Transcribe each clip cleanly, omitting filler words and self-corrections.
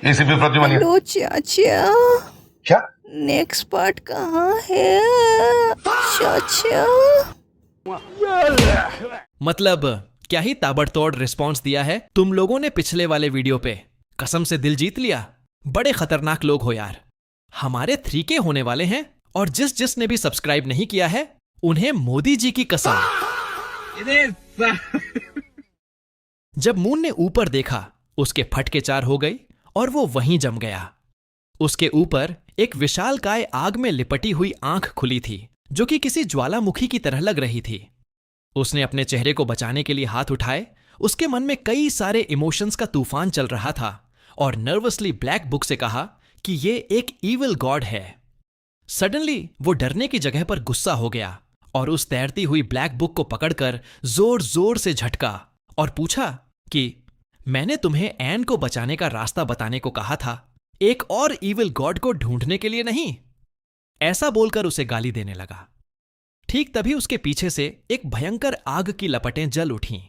ACP प्रतिमा hello चाचा, क्या? Next part कहाँ है चाचा? मतलब क्या ही ताबड़तोड़ रिस्पॉन्स दिया है तुम लोगों ने पिछले वाले वीडियो पे। कसम से दिल जीत लिया। बड़े खतरनाक लोग हो यार। हमारे 3K होने वाले हैं और जिसने भी सब्सक्राइब नहीं किया है उन्हें मोदी जी की कसम। जब मून ने ऊपर देखा उसके फटके 4 हो गई और वो वहीं जम गया। उसके ऊपर एक विशालकाय आग में लिपटी हुई आंख खुली थी जो कि किसी ज्वालामुखी की तरह लग रही थी। उसने अपने चेहरे को बचाने के लिए हाथ उठाए। उसके मन में कई सारे इमोशंस का तूफान चल रहा था और नर्वसली ब्लैक बुक से कहा कि ये एक ईविल गॉड है। सडनली वो डरने की जगह पर गुस्सा हो गया और उस तैरती हुई ब्लैक बुक को पकड़कर जोर जोर से झटका और पूछा कि मैंने तुम्हें एन को बचाने का रास्ता बताने को कहा था, एक और ईविल गॉड को ढूंढने के लिए नहीं। ऐसा बोलकर उसे गाली देने लगा। ठीक तभी उसके पीछे से एक भयंकर आग की लपटें जल उठीं।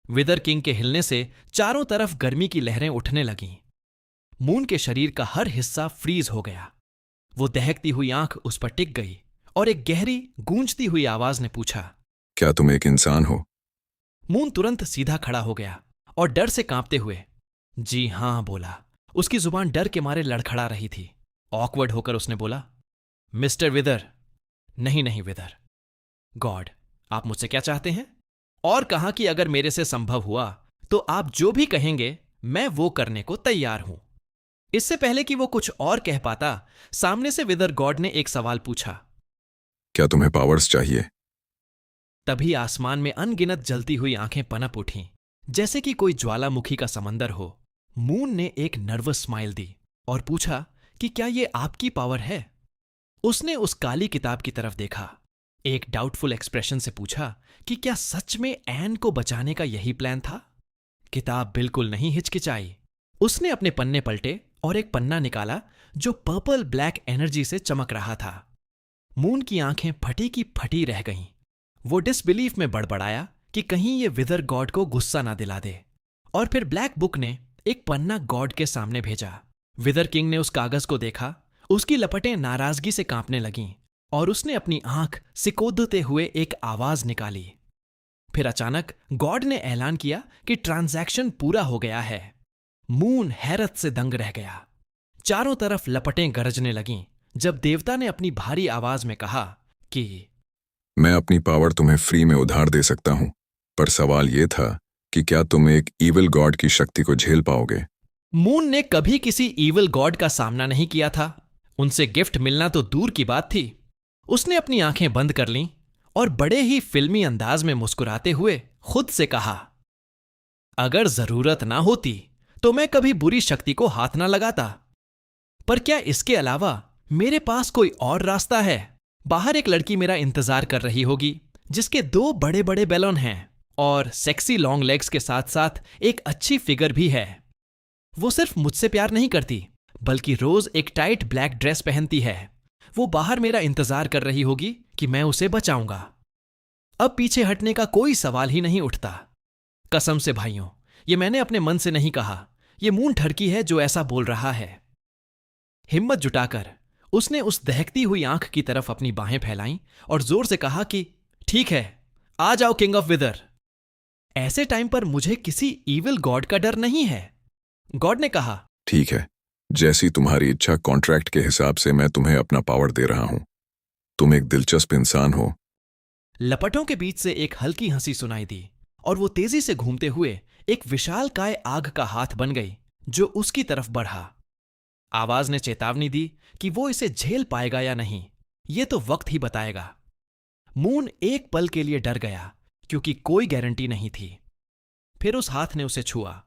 विदर किंग के हिलने से चारों तरफ गर्मी की लहरें उठने लगीं। मून के शरीर का हर हिस्सा फ्रीज हो गया। वो दहकती हुई आंख उस पर टिक गई और एक गहरी गूंजती हुई आवाज ने पूछा, क्या तुम एक इंसान हो? मून तुरंत सीधा खड़ा हो गया और डर से कांपते हुए जी हां बोला। उसकी जुबान डर के मारे लड़खड़ा रही थी। ऑकवर्ड होकर उसने बोला, मिस्टर विदर। नहीं विदर, गॉड, आप मुझसे क्या चाहते हैं? और कहा कि अगर मेरे से संभव हुआ तो आप जो भी कहेंगे मैं वो करने को तैयार हूं। इससे पहले कि वो कुछ और कह पाता, सामने से विदर गॉड ने एक सवाल पूछा, क्या तुम्हें पावर्स चाहिए? तभी आसमान में अनगिनत जलती हुई आंखें पनप उठीं, जैसे कि कोई ज्वालामुखी का समंदर हो। मून ने एक नर्वस स्माइल दी और पूछा कि क्या ये आपकी पावर है? उसने उस काली किताब की तरफ देखा, एक डाउटफुल एक्सप्रेशन से पूछा कि क्या सच में एन को बचाने का यही प्लान था? किताब बिल्कुल नहीं हिचकिचाई। उसने अपने पन्ने पलटे और एक पन्ना निकाला जो पर्पल ब्लैक एनर्जी से चमक रहा था। मून की आंखें फटी की फटी रह गईं। वो डिसबिलीफ में बड़बड़ाया कि कहीं ये विदर गॉड को गुस्सा ना दिला दे। और फिर ब्लैक बुक ने एक पन्ना गॉड के सामने भेजा। विदर किंग ने उस कागज को देखा। उसकी लपटें नाराजगी से कांपने लगीं और उसने अपनी आंख सिकोदते हुए एक आवाज निकाली। फिर अचानक गॉड ने ऐलान किया कि ट्रांजैक्शन पूरा हो गया है। मून हैरत से दंग रह गया। चारों तरफ लपटें गरजने लगीं जब देवता ने अपनी भारी आवाज में कहा कि मैं अपनी पावर तुम्हें फ्री में उधार दे सकता हूं, पर सवाल यह था कि क्या तुम एक ईविल गॉड की शक्ति को झेल पाओगे? मून ने कभी किसी ईविल गॉड का सामना नहीं किया था। उनसे गिफ्ट मिलना तो दूर की बात थी। उसने अपनी आंखें बंद कर लीं और बड़े ही फिल्मी अंदाज में मुस्कुराते हुए खुद से कहा, अगर जरूरत ना होती तो मैं कभी बुरी शक्ति को हाथ ना लगाता। पर क्या इसके अलावा मेरे पास कोई और रास्ता है? बाहर एक लड़की मेरा इंतजार कर रही होगी जिसके 2 बड़े बड़े बैलून हैं और सेक्सी लॉन्ग लेग्स के साथ साथ एक अच्छी फिगर भी है। वो सिर्फ मुझसे प्यार नहीं करती बल्कि रोज एक टाइट ब्लैक ड्रेस पहनती है। वो बाहर मेरा इंतजार कर रही होगी कि मैं उसे बचाऊंगा। अब पीछे हटने का कोई सवाल ही नहीं उठता। कसम से भाइयों, ये मैंने अपने मन से नहीं कहा। ये मून ठरकी है जो ऐसा बोल रहा है। हिम्मत जुटाकर उसने उस दहकती हुई आंख की तरफ अपनी बाहें फैलाईं और जोर से कहा कि ठीक है, आ जाओ किंग ऑफ विदर। ऐसे टाइम पर मुझे किसी ईविल गॉड का डर नहीं है। गॉड ने कहा, ठीक है, जैसी तुम्हारी इच्छा। कॉन्ट्रैक्ट के हिसाब से मैं तुम्हें अपना पावर दे रहा हूं। तुम एक दिलचस्प इंसान हो। लपटों के बीच से एक हल्की हंसी सुनाई दी और वो तेजी से घूमते हुए एक विशालकाय आग का हाथ बन गई जो उसकी तरफ बढ़ा। आवाज ने चेतावनी दी कि वो इसे झेल पाएगा या नहीं, ये तो वक्त ही बताएगा। मून एक पल के लिए डर गया क्योंकि कोई गारंटी नहीं थी। फिर उस हाथ ने उसे छुआ।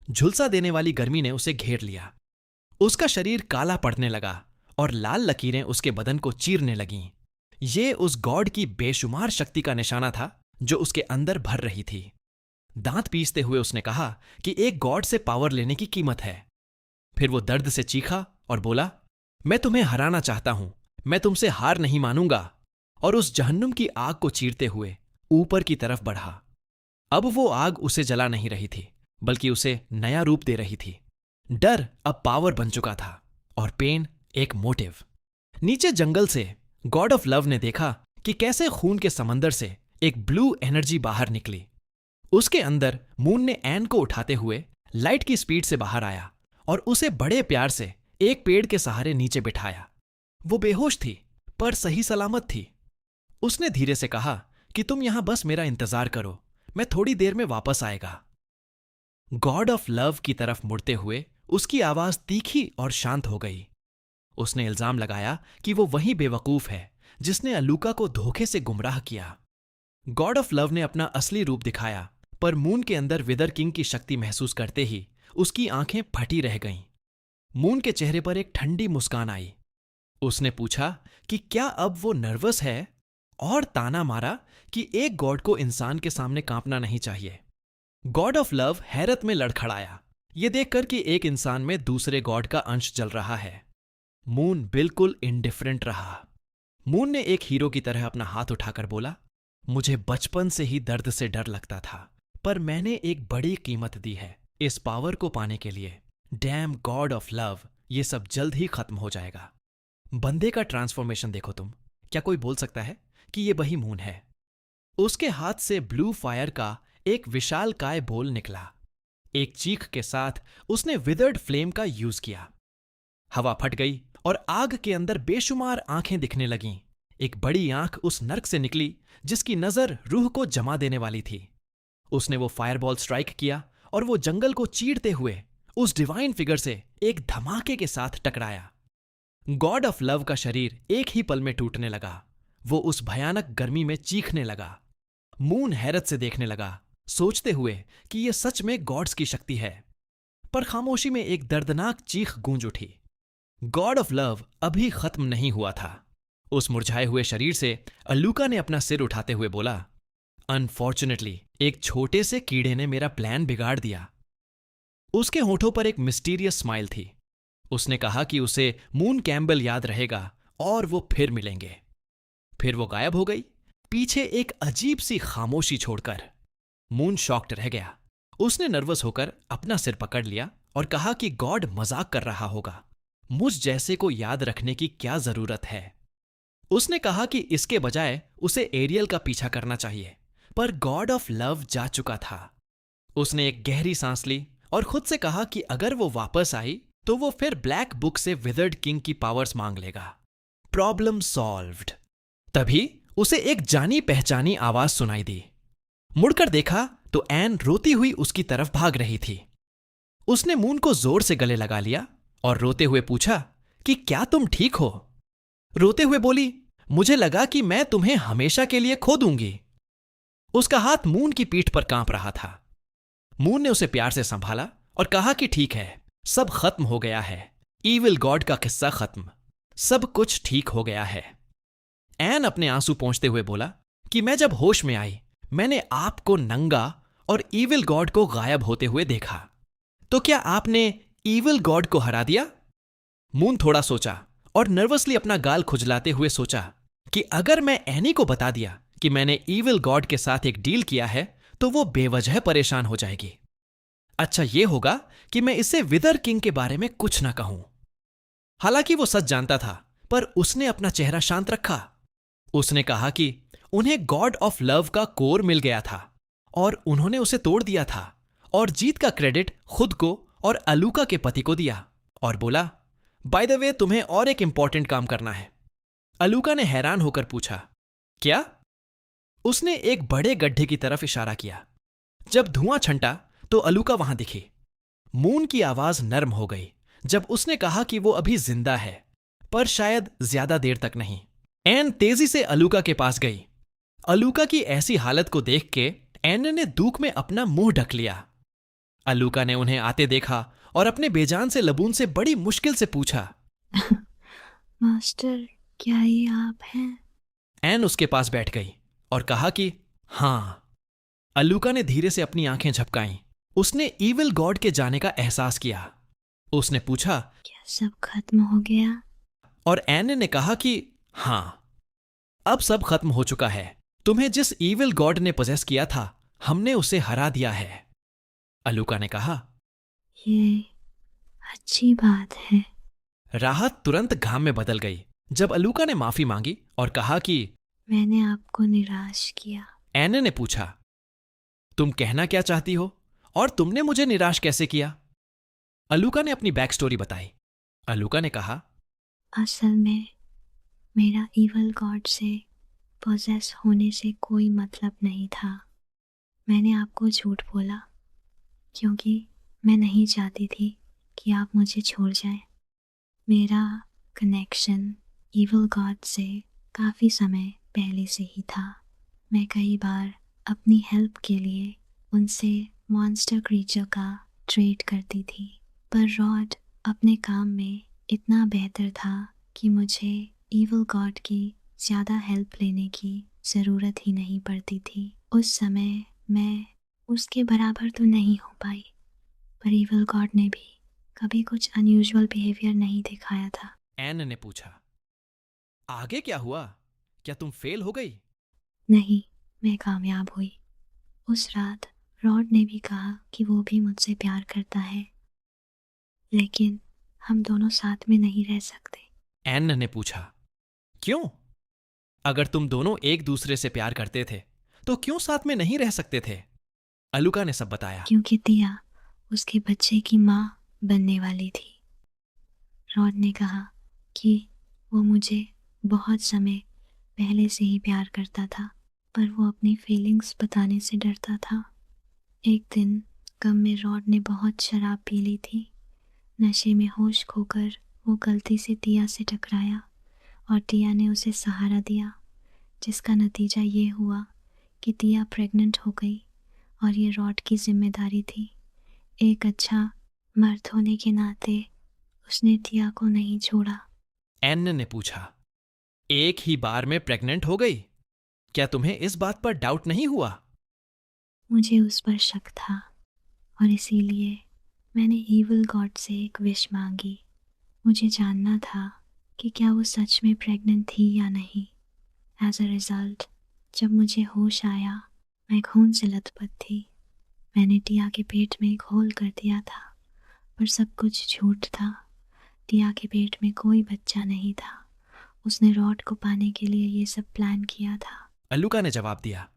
झुलसा देने वाली गर्मी ने उसे घेर लिया। उसका शरीर काला पड़ने लगा और लाल लकीरें उसके बदन को चीरने लगीं। ये उस गॉड की बेशुमार शक्ति का निशाना था जो उसके अंदर भर रही थी। दांत पीसते हुए उसने कहा कि एक गॉड से पावर लेने की कीमत है। फिर वो दर्द से चीखा और बोला, मैं तुम्हें हराना चाहता हूं, मैं तुमसे हार नहीं मानूंगा। और उस जहन्नुम की आग को चीरते हुए ऊपर की तरफ बढ़ा। अब वो आग उसे जला नहीं रही थी बल्कि उसे नया रूप दे रही थी। डर अब पावर बन चुका था और पेन एक मोटिव। नीचे जंगल से गॉड ऑफ लव ने देखा कि कैसे खून के समंदर से एक ब्लू एनर्जी बाहर निकली। उसके अंदर मून ने एन को उठाते हुए लाइट की स्पीड से बाहर आया और उसे बड़े प्यार से एक पेड़ के सहारे नीचे बिठाया। वो बेहोश थी पर सही सलामत थी। उसने धीरे से कहा कि तुम यहां बस मेरा इंतजार करो, मैं थोड़ी देर में वापस आएगा। गॉड ऑफ लव की तरफ मुड़ते हुए उसकी आवाज तीखी और शांत हो गई। उसने इल्जाम लगाया कि वो वही बेवकूफ है जिसने अलूका को धोखे से गुमराह किया। गॉड ऑफ लव ने अपना असली रूप दिखाया, पर मून के अंदर विदर किंग की शक्ति महसूस करते ही उसकी आंखें फटी रह गईं। मून के चेहरे पर एक ठंडी मुस्कान आई। उसने पूछा कि क्या अब वो नर्वस है, और ताना मारा कि एक गॉड को इंसान के सामने कांपना नहीं चाहिए। गॉड ऑफ लव हैरत में लड़खड़ाया, ये देखकर कि एक इंसान में दूसरे गॉड का अंश जल रहा है। मून बिल्कुल इंडिफरेंट रहा। मून ने एक हीरो की तरह अपना हाथ उठाकर बोला, मुझे बचपन से ही दर्द से डर लगता था, पर मैंने एक बड़ी कीमत दी है इस पावर को पाने के लिए। डैम गॉड ऑफ लव, ये सब जल्द ही खत्म हो जाएगा। बंदे का ट्रांसफॉर्मेशन देखो तुम, क्या कोई बोल सकता है कि ये वही मून है? उसके हाथ से ब्लू फायर का एक विशाल काय बोल निकला। एक चीख के साथ उसने विदर्ड फ्लेम का यूज किया। हवा फट गई और आग के अंदर बेशुमार आंखें दिखने लगीं। एक बड़ी आंख उस नर्क से निकली जिसकी नजर रूह को जमा देने वाली थी। उसने वो फायरबॉल स्ट्राइक किया और वो जंगल को चीरते हुए उस डिवाइन फिगर से एक धमाके के साथ टकराया। गॉड ऑफ लव का शरीर एक ही पल में टूटने लगा। वो उस भयानक गर्मी में चीखने लगा। मून हैरत से देखने लगा, सोचते हुए कि यह सच में गॉड्स की शक्ति है। पर खामोशी में एक दर्दनाक चीख गूंज उठी। गॉड ऑफ लव अभी खत्म नहीं हुआ था। उस मुरझाए हुए शरीर से अलूका ने अपना सिर उठाते हुए बोला, अनफॉर्चुनेटली एक छोटे से कीड़े ने मेरा प्लान बिगाड़ दिया। उसके होठों पर एक मिस्टीरियस स्माइल थी। उसने कहा कि उसे मून कैम्बल याद रहेगा और वो फिर मिलेंगे। फिर वो गायब हो गई, पीछे एक अजीब सी खामोशी छोड़कर। मून शॉक्ड रह गया। उसने नर्वस होकर अपना सिर पकड़ लिया और कहा कि गॉड मजाक कर रहा होगा, मुझ जैसे को याद रखने की क्या जरूरत है। उसने कहा कि इसके बजाय उसे एरियल का पीछा करना चाहिए, पर गॉड ऑफ लव जा चुका था। उसने एक गहरी सांस ली और खुद से कहा कि अगर वो वापस आई तो वो फिर ब्लैक बुक से विदर्ड किंग की पावर्स मांग लेगा। Problem solved. तभी उसे एक जानी पहचानी आवाज सुनाई दी। मुड़कर देखा तो एन रोती हुई उसकी तरफ भाग रही थी। उसने मून को जोर से गले लगा लिया और रोते हुए पूछा कि क्या तुम ठीक हो? रोते हुए बोली, मुझे लगा कि मैं तुम्हें हमेशा के लिए खो दूंगी। उसका हाथ मून की पीठ पर कांप रहा था। मून ने उसे प्यार से संभाला और कहा कि ठीक है, सब खत्म हो गया है। ईविल गॉड का किस्सा खत्म, सब कुछ ठीक हो गया है। एन अपने आंसू पोंछते हुए बोला कि मैं जब होश में आई मैंने आपको नंगा और ईविल गॉड को गायब होते हुए देखा। तो क्या आपने ईविल गॉड को हरा दिया? मून थोड़ा सोचा और नर्वसली अपना गाल खुजलाते हुए सोचा कि अगर मैं एनी को बता दिया कि मैंने ईविल गॉड के साथ एक डील किया है तो वो बेवजह परेशान हो जाएगी। अच्छा ये होगा कि मैं इसे विदर किंग के बारे में कुछ ना कहूं। हालांकि वो सच जानता था, पर उसने अपना चेहरा शांत रखा। उसने कहा कि उन्हें गॉड ऑफ लव का कोर मिल गया था और उन्होंने उसे तोड़ दिया था, और जीत का क्रेडिट खुद को और अलूका के पति को दिया, और बोला, बाय द वे तुम्हें और एक इंपॉर्टेंट काम करना है। अलूका ने हैरान होकर पूछा, क्या? उसने एक बड़े गड्ढे की तरफ इशारा किया। जब धुआं छंटा तो अलूका वहां दिखी। मून की आवाज नर्म हो गई जब उसने कहा कि वो अभी जिंदा है, पर शायद ज्यादा देर तक नहीं। एन तेजी से अलूका के पास गई। अलूका की ऐसी हालत को देख के एन ने दुख में अपना मुंह ढक लिया। अलूका ने उन्हें आते देखा और अपने बेजान से लबून से बड़ी मुश्किल से पूछा, मास्टर, क्या ये आप हैं? एन उसके पास बैठ गई और कहा कि हां। अलूका ने धीरे से अपनी आंखें झपकाईं। उसने ईविल गॉड के जाने का एहसास किया। उसने पूछा, क्या सब खत्म हो गया? और एन ने कहा कि हां, अब सब खत्म हो चुका है। तुम्हें जिस ईविल गॉड ने पोजेस किया था, हमने उसे हरा दिया है। अलूका ने कहा, ये अच्छी बात है। राहत तुरंत घाम में बदल गई जब अलूका ने माफी मांगी और कहा कि मैंने आपको निराश किया। एन ने पूछा, तुम कहना क्या चाहती हो और तुमने मुझे निराश कैसे किया? अलूका ने अपनी बैक स्टोरी बताई। अलूका ने कहा, असल में मेरा इवल गॉड से पोजेस होने से कोई मतलब नहीं था। मैंने आपको झूठ बोला क्योंकि मैं नहीं चाहती थी कि आप मुझे छोड़ जाएं। मेरा कनेक्शन इवल गॉड से काफ़ी समय पहले से ही था। मैं कई बार अपनी हेल्प के लिए उनसे मॉन्स्टर क्रीचर का ट्रेड करती थी, पर रॉड अपने काम में इतना बेहतर था कि मुझे इवल गॉड की ज़्यादा हेल्प लेने की ज़रूरत ही नहीं पड़ती थी। उस समय मैं उसके बराबर तो नहीं हो पाई, पर इवल गॉड ने भी कभी कुछ अनयूजुअल बिहेवियर नहीं दिखाया था। एन ने पूछा, आगे क्या हुआ? क्या तुम फेल हो गई? नहीं, मैं कामयाब हुई। उस रात रॉड ने भी कहा कि वो भी मुझसे प्यार करता है, लेकिन हम दोनों साथ में नहीं रह सकते। एन ने पूछा, क्यों? अगर तुम दोनों एक दूसरे से प्यार करते थे तो क्यों साथ में नहीं रह सकते थे? अलूका ने सब बताया। क्योंकि तिया उसके बच्चे की माँ बनने वाली थी। रॉड ने कहा कि वो मुझे बहुत समय पहले से ही प्यार करता था, पर वो अपनी फीलिंग्स बताने से डरता था। एक दिन कम में रॉड ने बहुत शराब पी ली थी। नशे में होश खोकर वो गलती से तिया से टकराया और तिया ने उसे सहारा दिया, जिसका नतीजा ये हुआ कि तिया प्रेग्नेंट हो गई और ये रॉड की जिम्मेदारी थी। एक अच्छा मर्द होने के नाते उसने तिया को नहीं छोड़ा। एन ने पूछा, एक ही बार में प्रेग्नेंट हो गई? क्या तुम्हें इस बात पर डाउट नहीं हुआ? मुझे उस पर शक था और इसीलिए मैंने इविल गॉड से एक विश मांगी। मुझे जानना था कि क्या वो सच में प्रेग्नेंट थी या नहीं। एज अ रिज़ल्ट जब मुझे होश आया, मैं खून से लथपथ थी। मैंने टिया के पेट में एक होल कर दिया था, पर सब कुछ झूठ था। टिया के पेट में कोई बच्चा नहीं था। उसने रॉड को पाने के लिए ये सब प्लान किया था। अलूका ने जवाब दिया।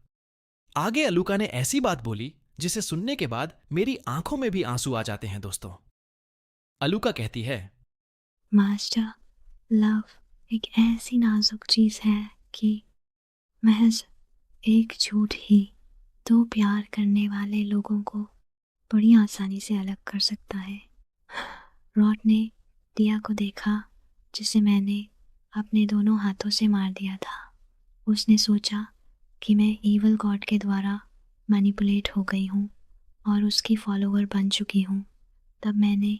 आगे अलूका ने ऐसी बात बोली जिसे सुनने के बाद मेरी आंखों में भी आंसू आ जाते हैं दोस्तों। अलूका कहती है, मास्टर, लव एक ऐसी नाजुक चीज़ है कि महज एक झूठ ही दो प्यार करने वाले लोगों को बड़ी आसानी से अलग कर सकता है। रॉड ने टिया को देखा जिसे मैंने अपने दोनों हाथों से मार दिया था। उसने सोचा कि मैं इविल गॉड के द्वारा मैनिपुलेट हो गई हूँ और उसकी फॉलोअर बन चुकी हूँ। तब मैंने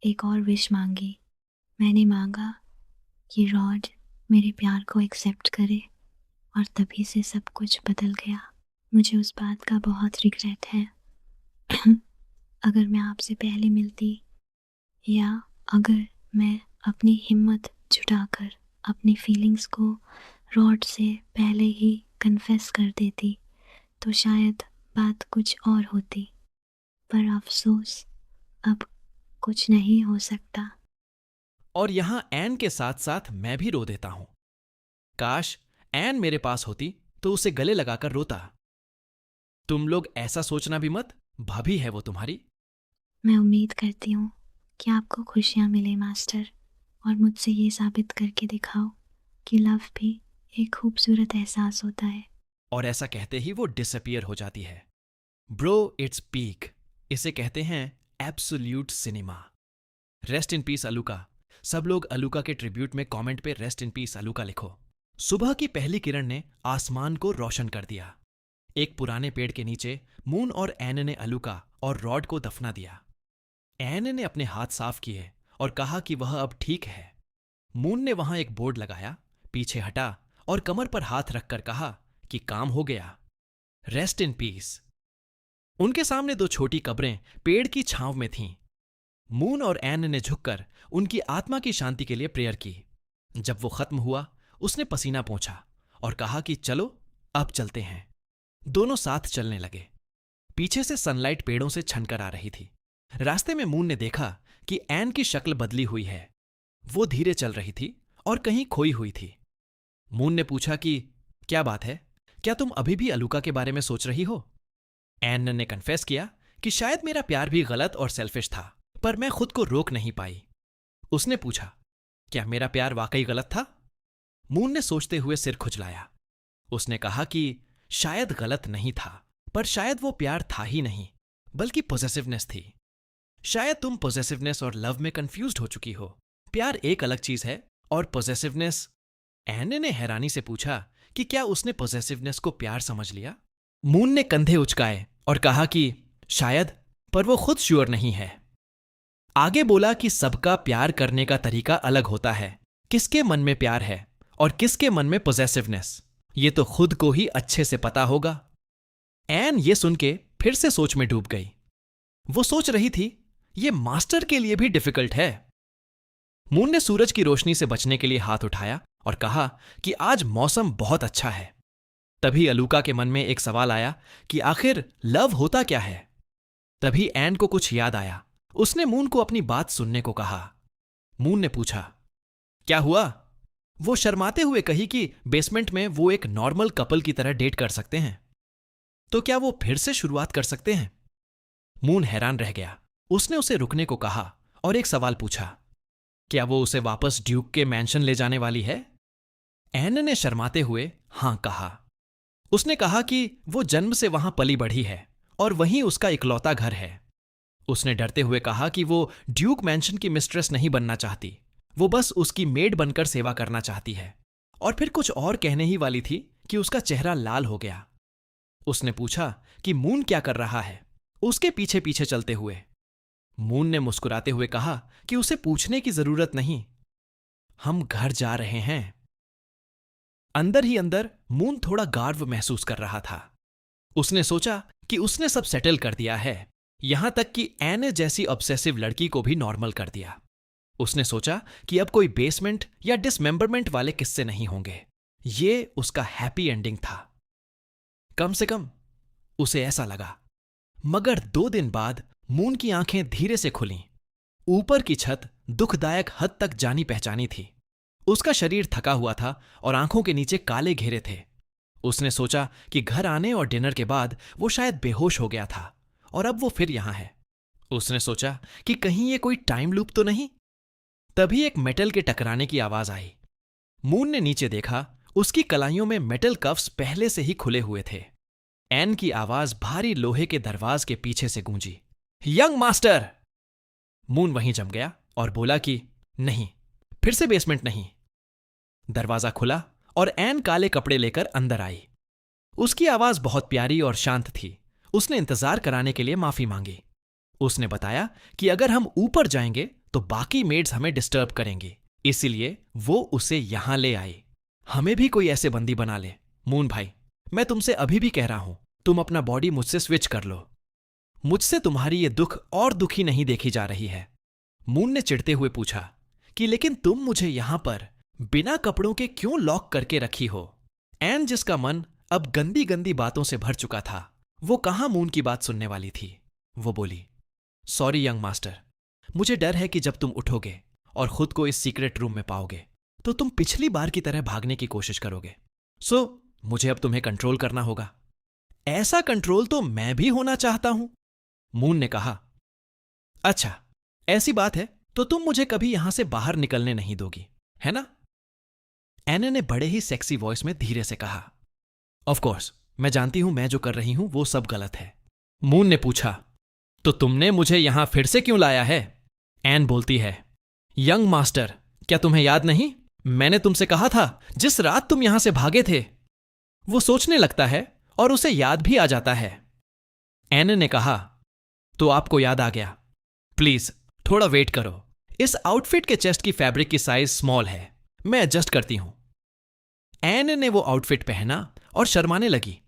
एक और विश मांगी। मैंने मांगा कि रॉड मेरे प्यार को एक्सेप्ट करे और तभी से सब कुछ बदल गया। मुझे उस बात का बहुत रिग्रेट है। अगर मैं आपसे पहले मिलती या अगर मैं अपनी हिम्मत जुटाकर अपनी फीलिंग्स को रॉड से पहले ही कन्फेस कर देती तो शायद बात कुछ और होती, पर अफसोस अब कुछ नहीं हो सकता। और यहां एन के साथ साथ मैं भी रो देता हूं। काश एन मेरे पास होती तो उसे गले लगाकर रोता। तुम लोग ऐसा सोचना भी मत, भाभी है वो तुम्हारी। मैं उम्मीद करती हूँ कि आपको खुशियाँ मिले मास्टर, और मुझसे ये साबित करके दिखाओ कि लव भी एक खूबसूरत एहसास होता है। और ऐसा कहते ही वो डिसअपियर हो जाती है। Bro, it's peak. इसे कहते हैं absolute cinema. Rest in peace अलूका। सब लोग अलूका के ट्रिब्यूट में कमेंट पे रेस्ट इन पीस अलूका लिखो। सुबह की पहली किरण ने आसमान को रोशन कर दिया। एक पुराने पेड़ के नीचे मून और एन ने अलूका और रॉड को दफना दिया। एन ने अपने हाथ साफ किए और कहा कि वह अब ठीक है। मून ने वहां एक बोर्ड लगाया, पीछे हटा और कमर पर हाथ रखकर कहा कि काम हो गया। Rest in piece. उनके सामने दो छोटी कब्रें पेड़ की छांव में थीं। मून और एन ने झुककर उनकी आत्मा की शांति के लिए प्रेयर की। जब वो खत्म हुआ, उसने पसीना पोंछा और कहा कि चलो अब चलते हैं। दोनों साथ चलने लगे। पीछे से सनलाइट पेड़ों से छनकर आ रही थी। रास्ते में मून ने देखा कि एन की शक्ल बदली हुई है। वो धीरे चल रही थी और कहीं खोई हुई थी। मून ने पूछा कि क्या बात है, क्या तुम अभी भी अलूका के बारे में सोच रही हो? एन ने कन्फेस किया कि शायद मेरा प्यार भी गलत और सेल्फिश था, पर मैं खुद को रोक नहीं पाई। उसने पूछा, क्या मेरा प्यार वाकई गलत था? मून ने सोचते हुए सिर खुजलाया। उसने कहा कि शायद गलत नहीं था, पर शायद वो प्यार था ही नहीं, बल्कि पॉसेसिवनेस थी। शायद तुम पॉसेसिवनेस और लव में कंफ्यूज्ड हो चुकी हो। प्यार एक अलग चीज है और पॉसेसिवनेस। एन ने हैरानी से पूछा कि क्या उसने पॉसेसिवनेस को प्यार समझ लिया? मून ने कंधे उचकाए और कहा कि शायद, पर वो खुद श्योर नहीं है। आगे बोला कि सबका प्यार करने का तरीका अलग होता है। किसके मन में प्यार है और किसके मन में पॉसेसिवनेस, ये तो खुद को ही अच्छे से पता होगा। एन ये सुन के फिर से सोच में डूब गई। वो सोच रही थी, ये मास्टर के लिए भी डिफिकल्ट है। मून ने सूरज की रोशनी से बचने के लिए हाथ उठाया और कहा कि आज मौसम बहुत अच्छा है। तभी अलूका के मन में एक सवाल आया कि आखिर लव होता क्या है। तभी एन को कुछ याद आया। उसने मून को अपनी बात सुनने को कहा। मून ने पूछा, क्या हुआ? वो शर्माते हुए कही कि बेसमेंट में वो एक नॉर्मल कपल की तरह डेट कर सकते हैं। तो क्या वो फिर से शुरुआत कर सकते हैं? मून हैरान रह गया। उसने उसे रुकने को कहा और एक सवाल पूछा, क्या वो उसे वापस ड्यूक के मैंशन ले जाने वाली है? एन ने शर्माते हुए हां कहा। उसने कहा कि वो जन्म से वहां पली बढ़ी है और वहीं उसका इकलौता घर है। उसने डरते हुए कहा कि वो ड्यूक मैंशन की मिस्ट्रेस नहीं बनना चाहती, वो बस उसकी मेड बनकर सेवा करना चाहती है। और फिर कुछ और कहने ही वाली थी कि उसका चेहरा लाल हो गया। उसने पूछा कि मून क्या कर रहा है, उसके पीछे पीछे चलते हुए। मून ने मुस्कुराते हुए कहा कि उसे पूछने की जरूरत नहीं, हम घर जा रहे हैं। अंदर ही अंदर मून थोड़ा गर्व महसूस कर रहा था। उसने सोचा कि उसने सब सेटल कर दिया है, यहां तक कि एन जैसी ऑब्सेसिव लड़की को भी नॉर्मल कर दिया। उसने सोचा कि अब कोई बेसमेंट या डिसमेंबरमेंट वाले किस्से नहीं होंगे। ये उसका हैप्पी एंडिंग था, कम से कम उसे ऐसा लगा। मगर 2 दिन बाद मून की आंखें धीरे से खुलीं। ऊपर की छत दुखदायक हद तक जानी पहचानी थी। उसका शरीर थका हुआ था और आंखों के नीचे काले घेरे थे। उसने सोचा कि घर आने और डिनर के बाद वो शायद बेहोश हो गया था और अब वो फिर यहां है। उसने सोचा कि कहीं ये कोई टाइम लूप तो नहीं। तभी एक मेटल के टकराने की आवाज आई। मून ने नीचे देखा, उसकी कलाइयों में मेटल कफ्स पहले से ही खुले हुए थे। एन की आवाज भारी लोहे के दरवाज के पीछे से गूंजी, यंग मास्टर। मून वहीं जम गया और बोला कि नहीं, फिर से बेसमेंट नहीं। दरवाजा खुला और एन काले कपड़े लेकर अंदर आई। उसकी आवाज बहुत प्यारी और शांत थी। उसने इंतजार कराने के लिए माफी मांगी। उसने बताया कि अगर हम ऊपर जाएंगे तो बाकी मेड्स हमें डिस्टर्ब करेंगी, इसीलिए वो उसे यहां ले आई। हमें भी कोई ऐसे बंदी बना ले। मून भाई, मैं तुमसे अभी भी कह रहा हूं, तुम अपना बॉडी मुझसे स्विच कर लो। मुझसे तुम्हारी ये दुख और दुखी नहीं देखी जा रही है। मून ने चिढ़ते हुए पूछा कि लेकिन तुम मुझे यहां पर बिना कपड़ों के क्यों लॉक करके रखी हो? एन, जिसका मन अब गंदी गंदी बातों से भर चुका था, वो कहां मून की बात सुनने वाली थी। वो बोली, सॉरी यंग मास्टर, मुझे डर है कि जब तुम उठोगे और खुद को इस सीक्रेट रूम में पाओगे तो तुम पिछली बार की तरह भागने की कोशिश करोगे। सो मुझे अब तुम्हें कंट्रोल करना होगा। ऐसा कंट्रोल तो मैं भी होना चाहता हूं। मून ने कहा, अच्छा ऐसी बात है तो तुम मुझे कभी यहां से बाहर निकलने नहीं दोगी, है ना? एन ने बड़े ही सेक्सी वॉइस में धीरे से कहा, ऑफ कोर्स, मैं जानती हूं मैं जो कर रही हूं वो सब गलत है। मून ने पूछा, तो तुमने मुझे यहां फिर से क्यों लाया है? एन बोलती है, यंग मास्टर, क्या तुम्हें याद नहीं? मैंने तुमसे कहा था जिस रात तुम यहां से भागे थे। वो सोचने लगता है और उसे याद भी आ जाता है। एन ने कहा, तो आपको याद आ गया। प्लीज थोड़ा वेट करो, इस आउटफिट के चेस्ट की फैब्रिक की साइज स्मॉल है, मैं एडजस्ट करती हूं। एन ने वो आउटफिट पहना और शर्माने लगी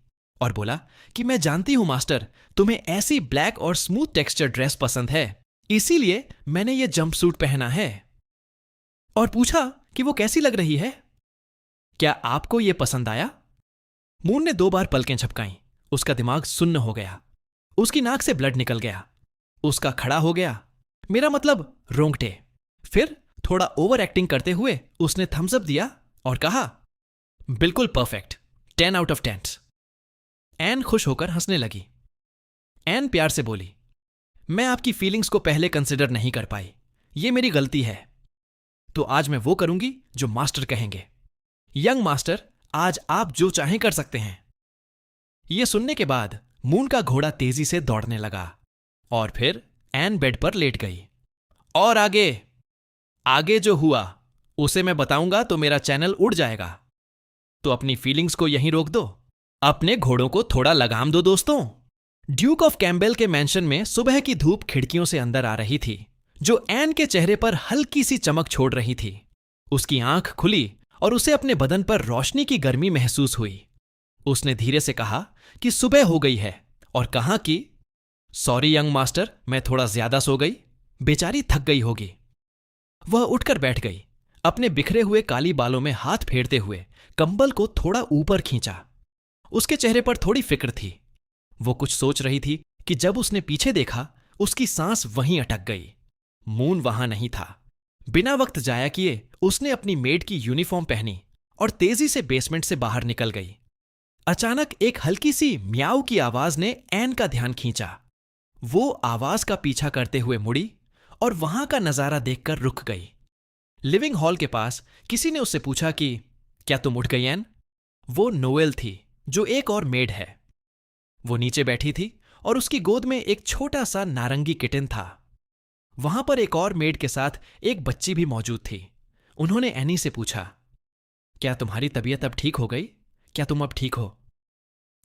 और बोला कि मैं जानती हूं मास्टर, तुम्हें ऐसी ब्लैक और स्मूथ टेक्सचर ड्रेस पसंद है, इसीलिए मैंने ये जंपसूट पहना है। और पूछा कि वो कैसी लग रही है, क्या आपको ये पसंद आया? मून ने 2 बार पलकें झपकाईं। उसका दिमाग सुन्न हो गया। उसकी नाक से ब्लड निकल गया। उसका खड़ा हो गया मेरा मतलब रोंगटे। फिर थोड़ा ओवर एक्टिंग करते हुए उसने थम्स अप दिया और कहा, बिल्कुल परफेक्ट, 10 आउट ऑफ 10। एन खुश होकर हंसने लगी। एन प्यार से बोली, मैं आपकी फीलिंग्स को पहले कंसिडर नहीं कर पाई, ये मेरी गलती है। तो आज मैं वो करूंगी जो मास्टर कहेंगे। यंग मास्टर, आज आप जो चाहें कर सकते हैं। यह सुनने के बाद मून का घोड़ा तेजी से दौड़ने लगा और फिर एन बेड पर लेट गई। और आगे जो हुआ उसे मैं बताऊंगा तो मेरा चैनल उड़ जाएगा। तो अपनी फीलिंग्स को यहीं रोक दो, अपने घोड़ों को थोड़ा लगाम दो दोस्तों। ड्यूक ऑफ कैम्बेल के मैंशन में सुबह की धूप खिड़कियों से अंदर आ रही थी, जो एन के चेहरे पर हल्की सी चमक छोड़ रही थी। उसकी आंख खुली और उसे अपने बदन पर रोशनी की गर्मी महसूस हुई। उसने धीरे से कहा कि सुबह हो गई है और कहा कि सॉरी यंग मास्टर, मैं थोड़ा ज्यादा सो गई, बेचारी थक गई होगी। वह उठकर बैठ गई, अपने बिखरे हुए काली बालों में हाथ फेरते हुए कंबल को थोड़ा ऊपर खींचा। उसके चेहरे पर थोड़ी फिक्र थी। वो कुछ सोच रही थी कि जब उसने पीछे देखा, उसकी सांस वहीं अटक गई। मून वहां नहीं था। बिना वक्त जाया किए उसने अपनी मेड की यूनिफॉर्म पहनी और तेजी से बेसमेंट से बाहर निकल गई। अचानक एक हल्की सी म्याऊ की आवाज ने एन का ध्यान खींचा। वो आवाज का पीछा करते हुए मुड़ी और वहां का नजारा देखकर रुक गई। लिविंग हॉल के पास किसी ने उससे पूछा कि क्या तुम उठ गई एन? वो नोएल थी, जो एक और मेड है। वो नीचे बैठी थी और उसकी गोद में एक छोटा सा नारंगी किटन था। वहां पर एक और मेड के साथ एक बच्ची भी मौजूद थी। उन्होंने एनी से पूछा, क्या तुम्हारी तबीयत अब ठीक हो गई? क्या तुम अब ठीक हो?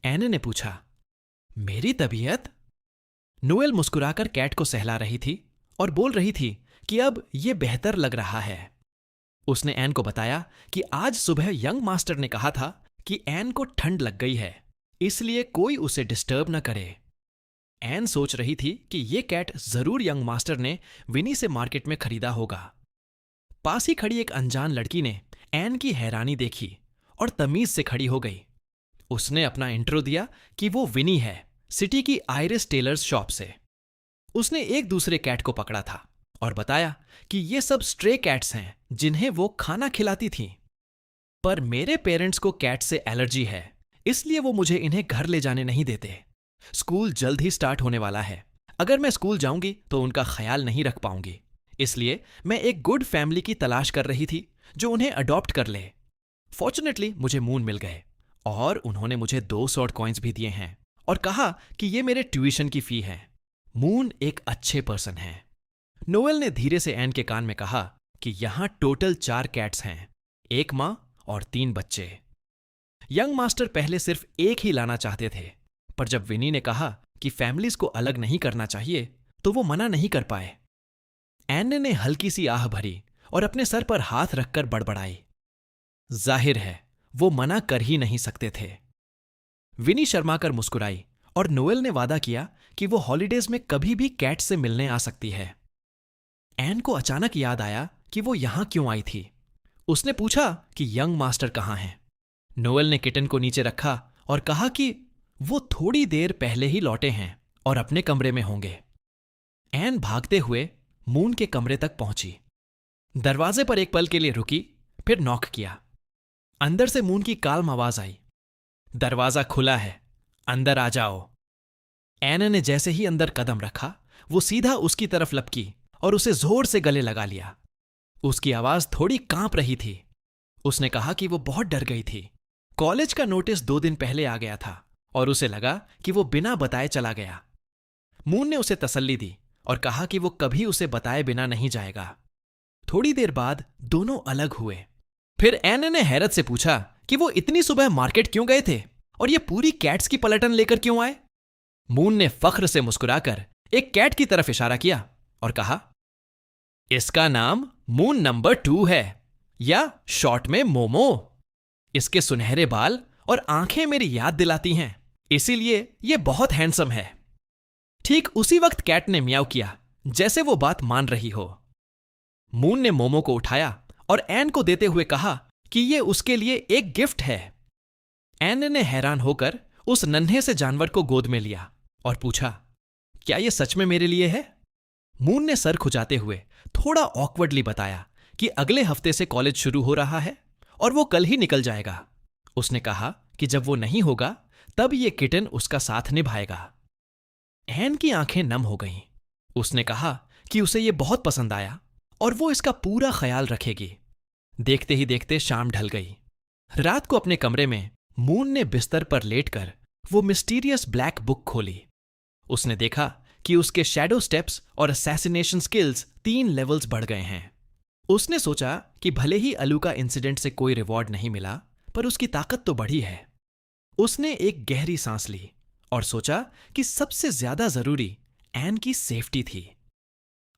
एन ने पूछा, मेरी तबीयत? नोएल मुस्कुराकर कैट को सहला रही थी और बोल रही थी कि अब यह बेहतर लग रहा है। उसने एन को बताया कि आज सुबह यंग मास्टर ने कहा था कि एन को ठंड लग गई है, इसलिए कोई उसे डिस्टर्ब न करे। एन सोच रही थी कि यह कैट जरूर यंग मास्टर ने विनी से मार्केट में खरीदा होगा। पास ही खड़ी एक अनजान लड़की ने एन की हैरानी देखी और तमीज से खड़ी हो गई। उसने अपना इंट्रो दिया कि वो विनी है, सिटी की आयरिस टेलर्स शॉप से। उसने एक दूसरे कैट को पकड़ा था और बताया कि ये सब स्ट्रे कैट्स हैं जिन्हें वो खाना खिलाती थीं। पर मेरे पेरेंट्स को कैट से एलर्जी है, इसलिए वो मुझे इन्हें घर ले जाने नहीं देते। स्कूल जल्द ही स्टार्ट होने वाला है। अगर मैं स्कूल जाऊंगी तो उनका ख्याल नहीं रख पाऊंगी, इसलिए मैं एक गुड फैमिली की तलाश कर रही थी जो उन्हें अडॉप्ट कर ले। फॉर्चुनेटली मुझे मून मिल गए और उन्होंने मुझे 2 सॉर्ड कॉइन्स भी दिए हैं और कहा कि ये मेरे ट्यूशन की फी है। मून एक अच्छे पर्सन है। नोएल ने धीरे से एन के कान में कहा कि यहां टोटल 4 कैट्स हैं, 1 मां और 3 बच्चे। यंग मास्टर पहले सिर्फ एक ही लाना चाहते थे, पर जब विनी ने कहा कि फैमिलीज को अलग नहीं करना चाहिए तो वो मना नहीं कर पाए। एन ने हल्की सी आह भरी और अपने सर पर हाथ रखकर बड़बड़ाई। जाहिर है वो मना कर ही नहीं सकते थे। विनी शर्माकर मुस्कुराई और नोएल ने वादा किया कि वो हॉलिडेज में कभी भी कैट से मिलने आ सकती है। एन को अचानक याद आया कि वो यहां क्यों आई थी। उसने पूछा कि यंग मास्टर कहां हैं। नोएल ने किटन को नीचे रखा और कहा कि वो थोड़ी देर पहले ही लौटे हैं और अपने कमरे में होंगे। एन भागते हुए मून के कमरे तक पहुंची। दरवाजे पर एक पल के लिए रुकी, फिर नॉक किया। अंदर से मून की काल्म आवाज आई, दरवाजा खुला है, अंदर आ जाओ। एन ने जैसे ही अंदर कदम रखा, वो सीधा उसकी तरफ लपकी और उसे जोर से गले लगा लिया। उसकी आवाज थोड़ी कांप रही थी। उसने कहा कि वो बहुत डर गई थी। कॉलेज का नोटिस 2 दिन पहले आ गया था और उसे लगा कि वो बिना बताए चला गया। मून ने उसे तसल्ली दी और कहा कि वो कभी उसे बताए बिना नहीं जाएगा। थोड़ी देर बाद दोनों अलग हुए। फिर एन ने हैरत से पूछा कि वो इतनी सुबह मार्केट क्यों गए थे और ये पूरी कैट्स की पलटन लेकर क्यों आए। मून ने फख्र से मुस्कुराकर एक कैट की तरफ इशारा किया और कहा, इसका नाम मून नंबर 2 है, या शॉर्ट में मोमो। इसके सुनहरे बाल और आंखें मेरी याद दिलाती हैं, इसीलिए ये बहुत हैंडसम है। ठीक उसी वक्त कैट ने म्याऊ किया, जैसे वो बात मान रही हो। मून ने मोमो को उठाया और एन को देते हुए कहा कि ये उसके लिए एक गिफ्ट है। एन ने हैरान होकर उस नन्हे से जानवर को गोद में लिया और पूछा, क्या ये सच में मेरे लिए है? मून ने सर खुजाते हुए थोड़ा ऑकवर्डली बताया कि अगले हफ्ते से कॉलेज शुरू हो रहा है और वो कल ही निकल जाएगा। उसने कहा कि जब वो नहीं होगा तब ये किटन उसका साथ निभाएगा। एन की आंखें नम हो गईं। उसने कहा कि उसे ये बहुत पसंद आया और वो इसका पूरा ख्याल रखेगी। देखते ही देखते शाम ढल गई। रात को अपने कमरे में मून ने बिस्तर पर लेटकर वो मिस्टीरियस ब्लैक बुक खोली। उसने देखा कि उसके शैडो स्टेप्स और असैसिनेशन स्किल्स 3 लेवल्स बढ़ गए हैं। उसने सोचा कि भले ही अलू का इंसिडेंट से कोई रिवॉर्ड नहीं मिला, पर उसकी ताकत तो बढ़ी है। उसने एक गहरी सांस ली और सोचा कि सबसे ज्यादा जरूरी एन की सेफ्टी थी।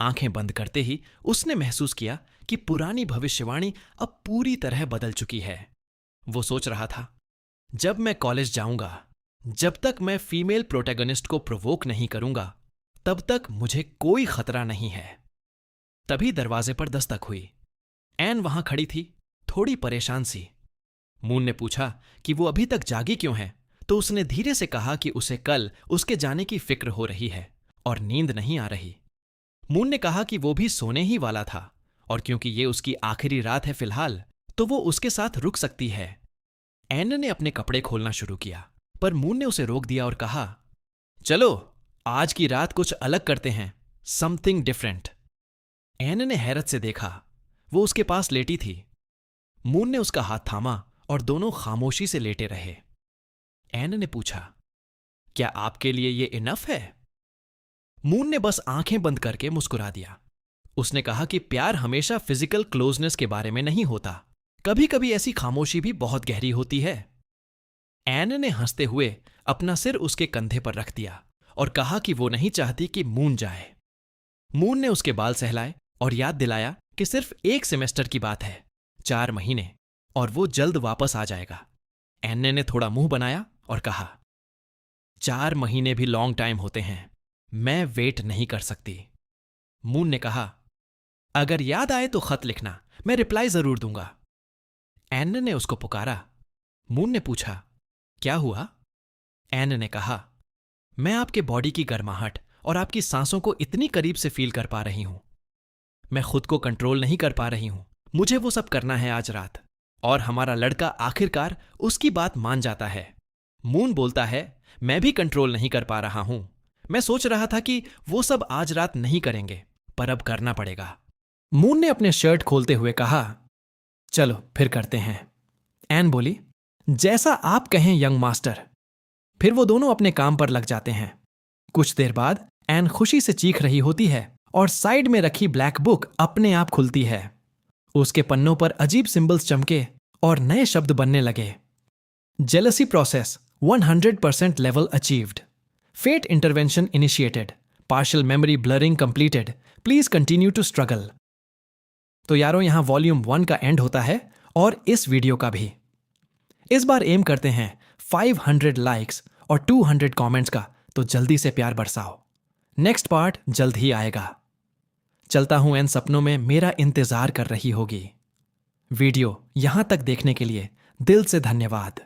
आंखें बंद करते ही उसने महसूस किया कि पुरानी भविष्यवाणी अब पूरी तरह बदल चुकी है। वो सोच रहा था, जब मैं कॉलेज जाऊंगा, जब तक मैं फीमेल प्रोटैगनिस्ट को प्रोवोक नहीं करूंगा, तब तक मुझे कोई खतरा नहीं है। तभी दरवाजे पर दस्तक हुई। एन वहां खड़ी थी, थोड़ी परेशान सी। मून ने पूछा कि वो अभी तक जागी क्यों है, तो उसने धीरे से कहा कि उसे कल उसके जाने की फिक्र हो रही है और नींद नहीं आ रही। मून ने कहा कि वो भी सोने ही वाला था और क्योंकि ये उसकी आखिरी रात है फिलहाल, तो वो उसके साथ रुक सकती है। एन ने अपने कपड़े खोलना शुरू किया, पर मून ने उसे रोक दिया और कहा, चलो आज की रात कुछ अलग करते हैं, समथिंग डिफरेंट। एन ने हैरत से देखा। वो उसके पास लेटी थी। मून ने उसका हाथ थामा और दोनों खामोशी से लेटे रहे। एन ने पूछा, क्या आपके लिए ये इनफ है? मून ने बस आंखें बंद करके मुस्कुरा दिया। उसने कहा कि प्यार हमेशा फिजिकल क्लोजनेस के बारे में नहीं होता, कभी कभी ऐसी खामोशी भी बहुत गहरी होती है। एन ने हंसते हुए अपना सिर उसके कंधे पर रख दिया और कहा कि वो नहीं चाहती कि मून जाए। मून ने उसके बाल सहलाए और याद दिलाया कि सिर्फ 1 सेमेस्टर की बात है, 4 महीने, और वो जल्द वापस आ जाएगा। एन ने थोड़ा मुंह बनाया और कहा, 4 महीने भी लॉन्ग टाइम होते हैं, मैं वेट नहीं कर सकती। मून ने कहा, अगर याद आए तो खत लिखना, मैं रिप्लाई जरूर दूंगा। एन ने उसको पुकारा। मून ने पूछा, क्या हुआ? एन ने कहा, मैं आपके बॉडी की गर्माहट और आपकी सांसों को इतनी करीब से फील कर पा रही हूं। मैं खुद को कंट्रोल नहीं कर पा रही हूं। मुझे वो सब करना है आज रात, और हमारा लड़का आखिरकार उसकी बात मान जाता है। मून बोलता है, मैं भी कंट्रोल नहीं कर पा रहा हूं। मैं सोच रहा था कि वो सब आज रात नहीं करेंगे, पर अब करना पड़ेगा। मून ने अपने शर्ट खोलते हुए कहा, चलो फिर करते हैं। एन बोली, जैसा आप कहें यंग मास्टर। फिर वो दोनों अपने काम पर लग जाते हैं। कुछ देर बाद एन खुशी से चीख रही होती है और साइड में रखी ब्लैक बुक अपने आप खुलती है। उसके पन्नों पर अजीब सिंबल्स चमके और नए शब्द बनने लगे। Jealousy process 100% level achieved. Fate intervention initiated. Partial memory blurring completed. Please continue to struggle. तो यारों, यहां वॉल्यूम 1 का एंड होता है और इस वीडियो का भी। इस बार एम करते हैं 500 लाइक्स और 200 कमेंट्स का, तो जल्दी से प्यार बरसाओ। नेक्स्ट पार्ट जल्द ही आएगा। चलता हूं एन सपनों में मेरा इंतजार कर रही होगी। वीडियो यहां तक देखने के लिए दिल से धन्यवाद।